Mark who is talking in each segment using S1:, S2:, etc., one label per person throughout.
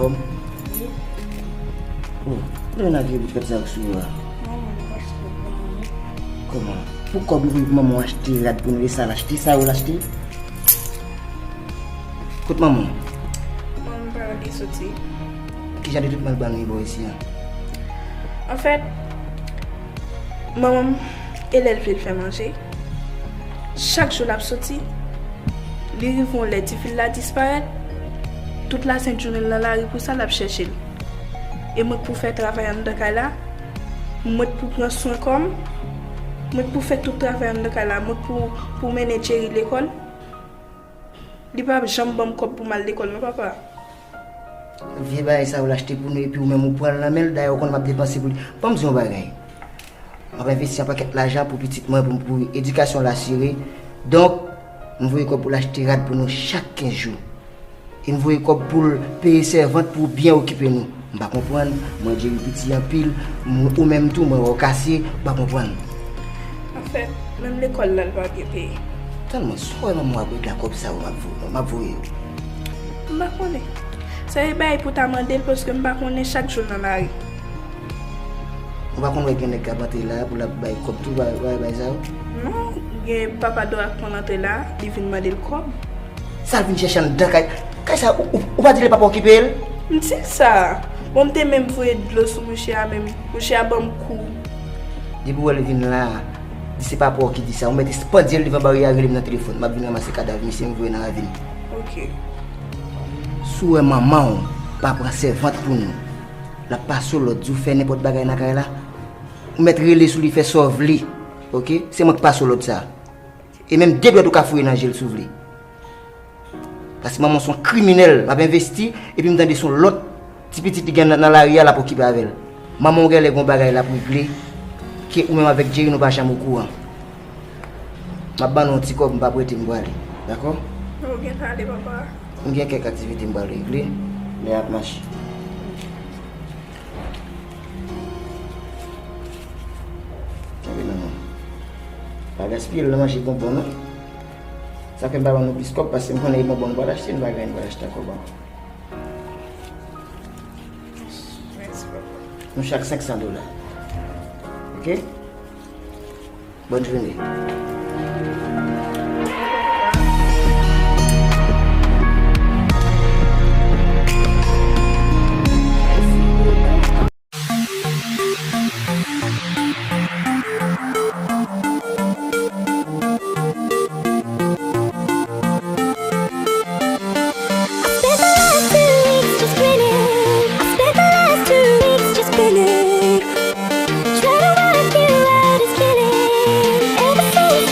S1: forme? Oh, on a vu que ça aussi. Comment? Pourquoi vous maman acheter là pour nous laisser l'acheter ça ou l'acheter? Écoute maman.
S2: Maman parle de sortir.
S1: Qui j'ai tout mal banni ici.
S2: En fait, maman elle fait faire manger. Chaque jour la sorti. Les rivons les petits fils là disparaître. Toute la ceinture dans la rue pour ça la chercher. Et moi pour faire travail en dedans là, moi pour prendre soin comme moi pour faire tout travail en dedans là, moi pour mener Thierry l'école. Il pas jamais bon comme pour mal l'école non papa.
S1: Vieux bail ça ou l'acheter pour nous et puis ou même ou prendre la main d'ailleurs qu'on m'a dépensé pour pas me dire bagaille. On va investir un paquet d'argent pour petit moi pour éducation l'assurer. Donc nous voyons quoi pour l'acheter rad pour nous chaque 15 jours. Et nous voyons quoi pour payer servante pour bien occuper nous. On va comprendre, moi j'ai petit en pile ou même tout moi au cassé, pas comprendre.
S2: En fait, même l'école là elle va bien payer.
S1: Tellement soit maman avec la comme ça m'a voué.
S2: Je ne connais pas. C'est bien pour t'amender parce que je ne connais chaque jour dans la rue.
S1: On va connaître quelqu'un qui va entrer là pour la bailler comme tout va ça.
S2: Non, papa doit entrer là, il vient demander le corps.
S1: Ça vient chercher dedans quand ça ou pas dire le papa occuper elle.
S2: C'est ça. On t'a même voué de l'eau sur monsieur même. Monsieur a bon coup.
S1: Dis pour elle vient là. C'est pas pour qui dit ça. On met pas dire devant barrière avec le téléphone. M'a venir ramasser cadavre monsieur me voyer dans la ville.
S2: OK.
S1: Sou maman pas prendre servante pour nous. La passe l'autre jour fait n'importe bagaille dans la là. Mettre relais sous lui fait sauve lui. OK? C'est moi qui passe l'autre ça. Et même deux doigts de cafouiller dans gel sous lui. Parce que maman sont criminels, m'a investi et puis me donner son l'autre petit qui gagne dans la rue là pour qui avec elle. Maman regarde les bons bagaille là pour régler qui ou même avec Jerry nous pas jamais au courant. M'a ban un petit corps m'pas prêter me aller. D'accord?
S2: OK, allez papa.
S1: On a quelques activités m'pas régler. Mais à marche. Pas gaspiller le manger bonbon non. Ça fait pas bon plus parce que on est bon pour acheter une bagarre pour acheter quoi.
S2: Merci papa.
S1: Nous chaque $500. OK? Bonne journée.
S3: Try to work you out is killing. Ever since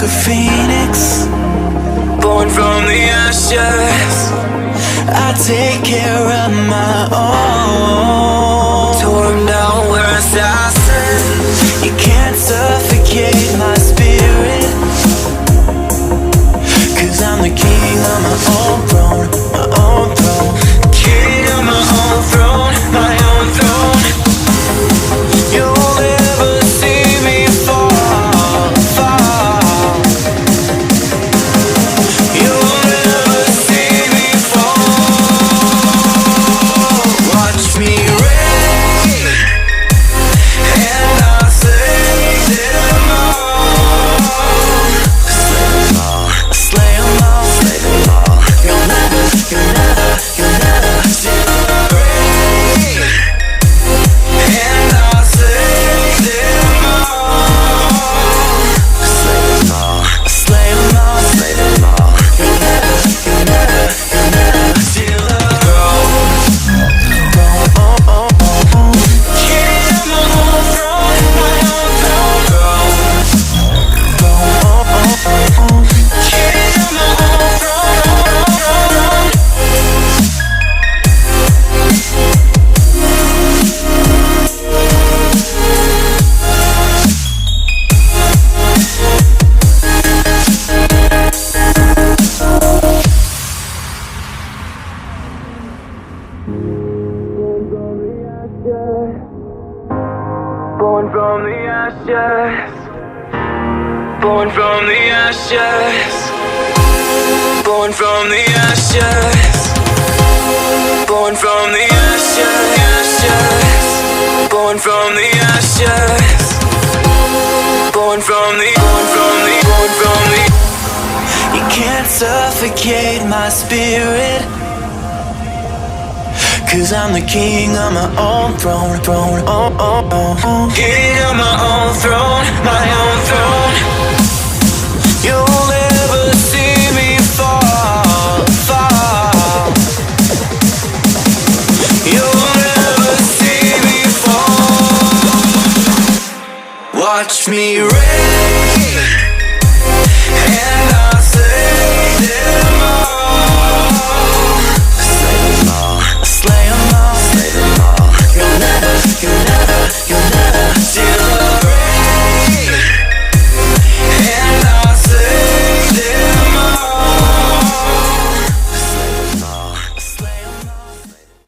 S3: like a phoenix, born from the ashes. I take care of my own. Torn down, we're assassins. You can't suffocate my spirit, 'cause I'm the king of my own throne, my own throne. King of my own throne, my own throne. You'll never see me fall, fall. You'll never see me fall. Watch me reign, and I'll slay them all. Slay them all, slay them all, slay them all. You'll never see me reign, and I'll slay them all. Slay them all, slay them all, slay them all. You'll never steal a throne. King of my own throne, my own throne. King of my own throne. Born from the ashes, born from the ashes, born from the ashes, born from the ashes, born from the ashes, born from the. You can't suffocate my spirit, 'cause I'm the king of my own throne, throne, oh, oh, oh. King of my own throne, my own throne. You'll never see me fall, fall. You'll never see me fall. Watch me reign, and I'll slay them